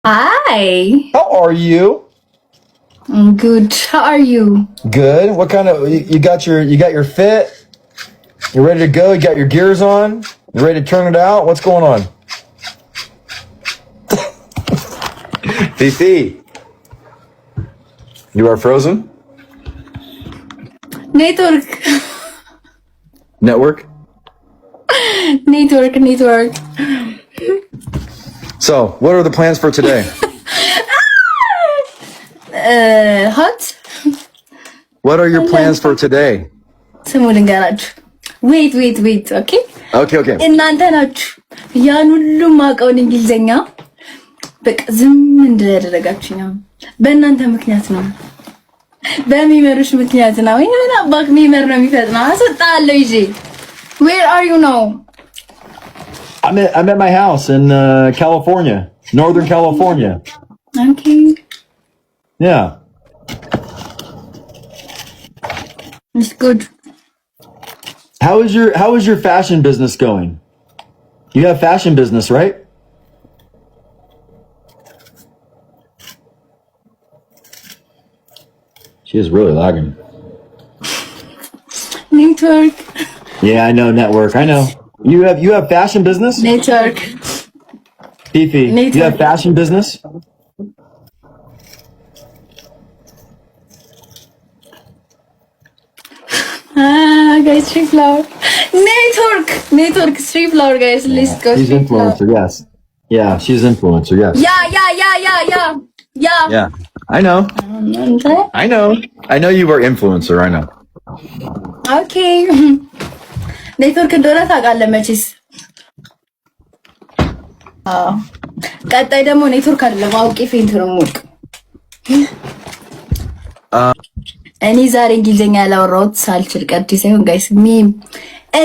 Hi. How are you? I'm good. How are you? Good. What kind of you got your fit? You ready to go? You got your gears on? You ready to turn it out? What's going on? Fifi, you are frozen? Network. Network? Network. So, what are the plans for today? Hot? What are your plans for today? Someone garage. Wait, okay? Okay. እናንተ ናችሁ ያን ሁሉ ማቀውን እንግሊዘኛ በቃ ዝም እንደያደረጋችሁኝ በእናንተ ምክንያት ነው በሚመሩሽ ምክንያት ነው እና አባክ ሚመር ነው የሚፈጥነው አሰጣለሁ ይዤ Where are you now? I'm at my house in California, Northern California. Okay. Yeah. It's good. How is your fashion business going? You have fashion business, right? She is really lagging. Network. Yeah, I know network. I know. You have fashion business? Network. Fifi, Network. you have fashion business? Guys, street flower. Network, street flower, guys. Let's go. She's influencer, yes. Yeah, she's influencer, yes. Yeah. I know. Okay. I know you were influencer, I know. Okay. ኔትወርክ እንደሆነ ታውቃለህ መቼስ። ቀጣይ ደግሞ ኔትወርክ አይደለም አውቄ ፌንት ነው የምወቅ። እኔ ዛሬ እንግሊዘኛ ያላወራሁት ሳልችል ቀርቼ ሳይሆን ጋይስ ሚም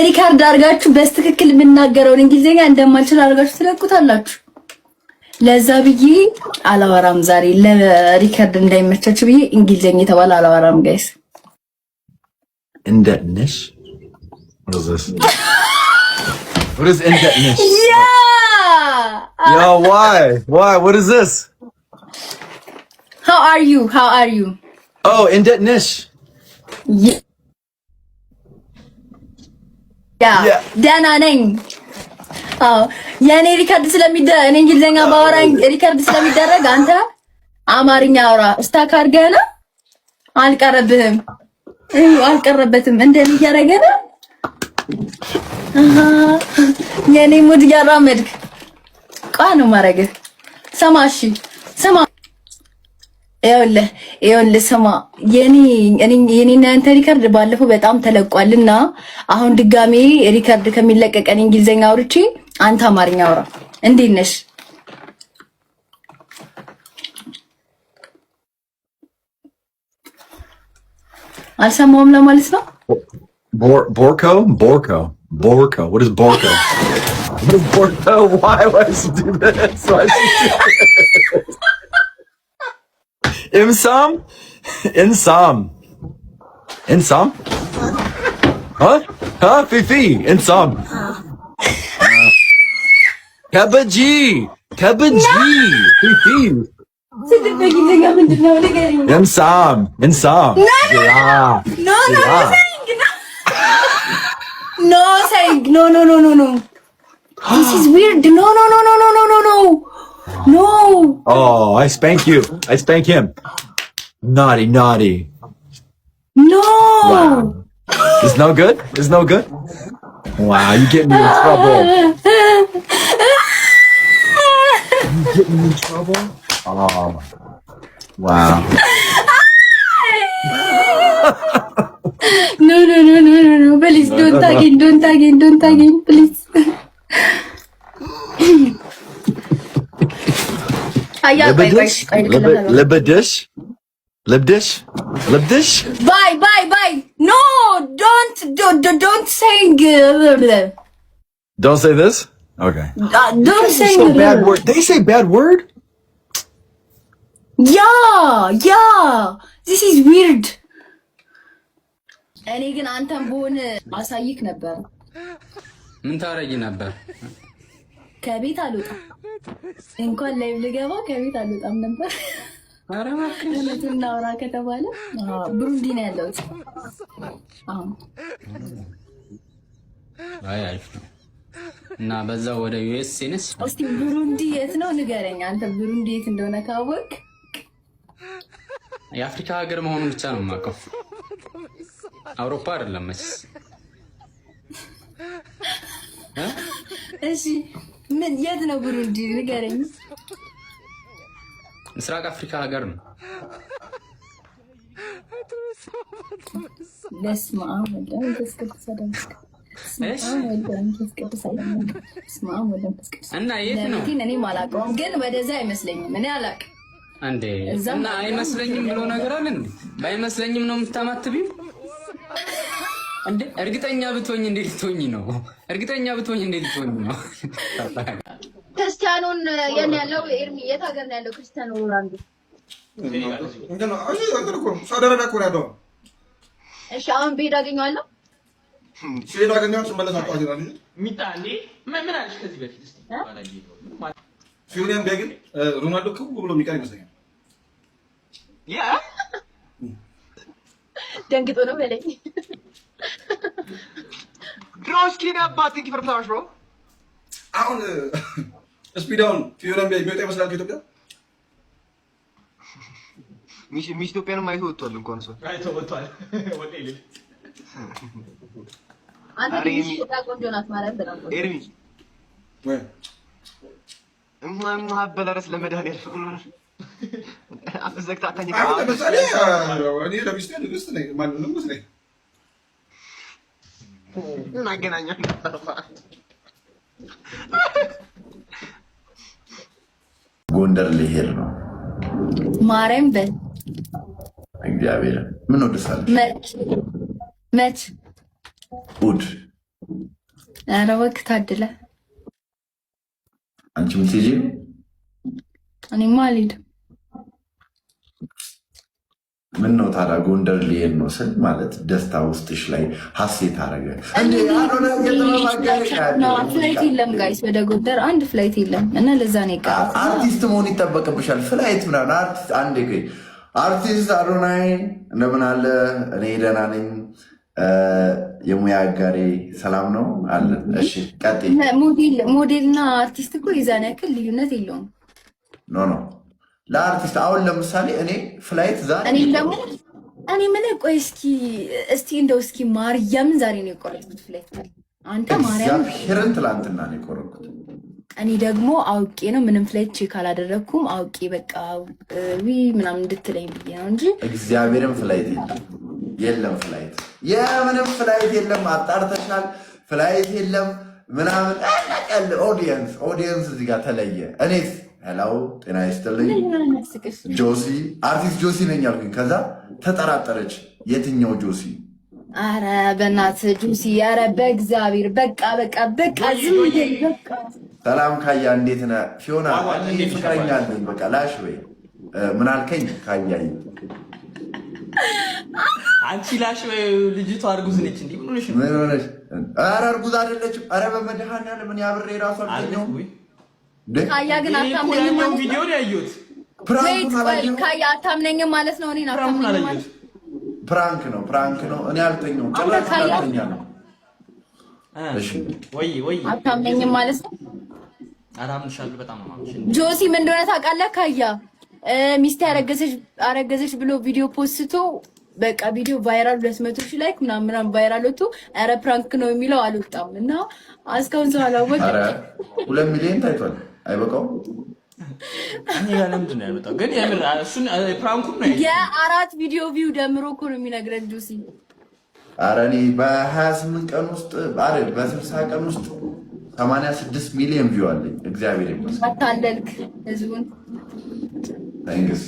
ሪካርድ አድርጋችሁ በስትክክል የምናገረውን እንግሊዘኛ እንደማልችል አድርጋችሁ ትለቁታላችሁ። ለዛ ብዬ አላወራም ዛሬ ለሪካርድ እንዳይመቻችሁ ብዬ እንግሊዘኛ የተባለ አላወራም ጋይስ። Indebtedness? What is this? What is indebtedness? Yeah! Yo, why? What is this? How are you? Oh, indebtedness. Yeah. ደህና ነኝ። የኔ ሪካርድ እኔ እንግሊዘኛ ባወራ ሪካርድ ስለሚደረግ አንተ አማርኛ አውራ። ስታክ አድርገህ ነው አልቀረበትም እንደኔ እያደረገ ነው። የኔ ሙድ እያራመድክ ቃኑ ማረግ ስማ ይኸውልህ ስማ የኔና ያንተ ሪካርድ ባለፈው በጣም ተለቋልና አሁን ድጋሜ ሪካርድ ከሚለቀቀን እንግሊዘኛ አውርቼ አንተ አማርኛ አውራ። እንዴት ነሽ? አልሰማውም ለማለት ነው። Borco? What is Borco? What is Borco? Why would I do this? Insam? Huh? Fifi? Insam? Kabaji! Fifi! በእንግሊዘኛ ምንድን ነው ንገሪኝ። Insam. No saying. No. This is weird. No. Oh, I spank you. I spank him. Naughty. No. Wow. It's no good? Wow, you get me in trouble. You get me in trouble? Oh. Wow. No. Please don't again, please. Libdish? Bye. No, don't say. Don't say this? Okay. Don't say bad word. They say bad word? Yeah. This is weird. እኔ ግን አንተን በሆነ አሳይክ ነበር። ምን ታረጊ ነበር? ከቤት አልወጣም እንኳን ላይ ልገባ ከቤት አልወጣም ነበር። እውነቱን እናውራ ከተባለ ብሩንዲ ነው ያለሁት። አይ አሪፍ ነው። እና በዛው ወደ ዩኤስኤንስ እስቲ ብሩንዲ የት ነው ንገረኝ። አንተ ብሩንዲ የት እንደሆነ ካወቅ የአፍሪካ ሀገር መሆኑን ብቻ ነው የማውቀው። አውሮፓ አይደለም መቼስ። እሺ ምን የት ነው ብሩንዲ ንገረኝ። ምስራቅ አፍሪካ ሀገር ነው። በስመ አብ ወወልድ ወመንፈስ ቅዱስ እና የት ነው? እኔ አላውቀውም፣ ግን ወደዛ አይመስለኝም። እኔ አላውቅም እንዴ። እና አይመስለኝም ብሎ ነገር አለ እንዴ? ባይመስለኝም ነው የምታማትቢው እንዴ? እርግጠኛ ብትሆኝ እንዴት ልትሆኝ ነው? እርግጠኛ ብትሆኝ እንዴት ልትሆኝ ነው? ክርስቲያኑን የት ያለው ኤርሚ? የት ሀገር ነው ያለው ክርስቲያኑ ሮናልዶ? እሺ አሁን ብሄድ አገኘዋለሁ። ሲሄድ አገኘዋለሁ። መለስ አቋጅ ነው ሚጣ እንዴ ምን አለሽ ከዚህ በፊት እስቲ ሲሆን ቢያገኝ ሮናልዶ ክው ብሎ የሚቀር ይመስለኛል። ያ ደንግጦ ነው በለኝ። ድሮስኪን አባት ቲንክ ፎር ፍላወርስ ብሮ አሁን ስፒዳውን ፊዮረን ቢወጣ ይመስላል ከኢትዮጵያ ሚስ ኢትዮጵያንም አይቶ ወጥቷል። እንኳን ሰው አይቶ ወጥቷል። ወደ ይል አንተ ትንሽ ቆንጆ ናት ማለት ነው። ኤርሚ ወይ ማበላረስ ለመድኃኒዓለም አፍዘግታ ታኝ አሁን ለምሳሌ እኔ ለሚስቴ ንግስት ነኝ። ማንንም ንጉስ ነኝ። እናገናኛለን። ጎንደር ልሄድ ነው። ማርያም በል እግዚአብሔር ምን ወደሳል መች ኡድ ኧረ ወቅት ታድለ አንቺ ምትሄጂ? እኔማ አልሄድም። ምን ነው ታዲያ ጎንደር ልሄድ ነው ስል ማለት ደስታ ውስጥሽ ላይ ሀሴት አረገ እንዴ? አሮና ፍላይት የለም ጋይስ፣ ወደ ጎንደር አንድ ፍላይት የለም እና ለዛ ነው የቀረው። አርቲስት መሆን ይጠበቅብሻል። ፍላይት ምናምን አርቲስት አንዴ ቆይ አርቲስት አሮናይ እንደምን አለ? እኔ ደህና ነኝ። የሙያ አጋሬ ሰላም ነው አለ። እሺ ቀጥይ። ሞዴልና አርቲስት እኮ የዛን ያክል ልዩነት የለውም። ኖ ለአርቲስት አሁን ለምሳሌ እኔ ፍላይት ዛሬ እኔ ደግሞ እኔ ምን ቆይ እስኪ እንደው እስኪ ማርያምን ዛሬ ነው የቆረጥኩት ፍላይት። አንተ ማርያም ሄረን ትላንትና ነው የቆረጥኩት። እኔ ደግሞ አውቄ ነው ምንም ፍላይት ቼክ አላደረኩም። አውቄ በቃ ምናምን እንድትለኝ ብዬ ነው እንጂ እግዚአብሔርን ፍላይት የለም ፍላይት የምንም ፍላይት የለም። አጣርተሻል? ፍላይት የለም ምናምን ያለ ኦዲየንስ እዚህ ጋር ተለየ። እኔስ ሄላው ጤና ይስጥልኝ ጆሲ አርቲስት ጆሲ ነኝ አልኩኝ። ከዛ ተጠራጠረች። የትኛው ጆሲ? አረ በእናትህ ጆሲ፣ አረ በእግዚአብሔር በቃ ዝም በቃ። ሰላም ካያ እንዴት ነህ? ፊዮና ፍቅረኛ አለኝ በቃ ላሽ ወይ ምን አልከኝ? ካያይ አንቺ ላሽ ወይ ልጅቷ እርጉዝ ነች እንዴ? ምን ሆነሽ? ምን ሆነሽ? አረ እርጉዝ አይደለችም። አረ በመድኃኒዓለም ምን ያብሬ ራሱ አልተኛውም። ካያ ግን አታምነኝም ማለት ነው። ቪዲዮ ነው ያየሁት። ካያ አታምነኝም ማለት ነው። እኔ አታምነኝም ማለት ፕራንክ ነው። እኔ አልተኛውም። ጭራሽ አልተኛ ነው። እሺ ወይ አታምነኝም ማለት ነው። አራምንሻለሁ በጣም ነው ማለት ነው። ጆሲ ምን እንደሆነ ታውቃለህ? ካያ ሚስቴ አረገዘች ብሎ ቪዲዮ ፖስቶ በቃ ቪዲዮ ቫይራል 200,000 ላይክ ምናምን ቫይራል ወጥቶ ኧረ ፕራንክ ነው የሚለው አልወጣም እና እስካሁን ሰው አላወቀም። ኧረ 2 ሚሊዮን ታይቷል። አይበቃውም? እኔ ጋር ለምንድን ነው ያልወጣው? ግን የምር እሱን ፕራንኩን ነው የአራት ቪዲዮ ቪው ደምሮ እኮ ነው የሚነግረን ጆሲ። ኧረ እኔ በ28 ቀን ውስጥ አይደል በ60 ቀን ውስጥ 86 ሚሊዮን ቪው አለኝ። እግዚአብሔር ይመስገን። አታለልክ ህዝቡን። ታንክስ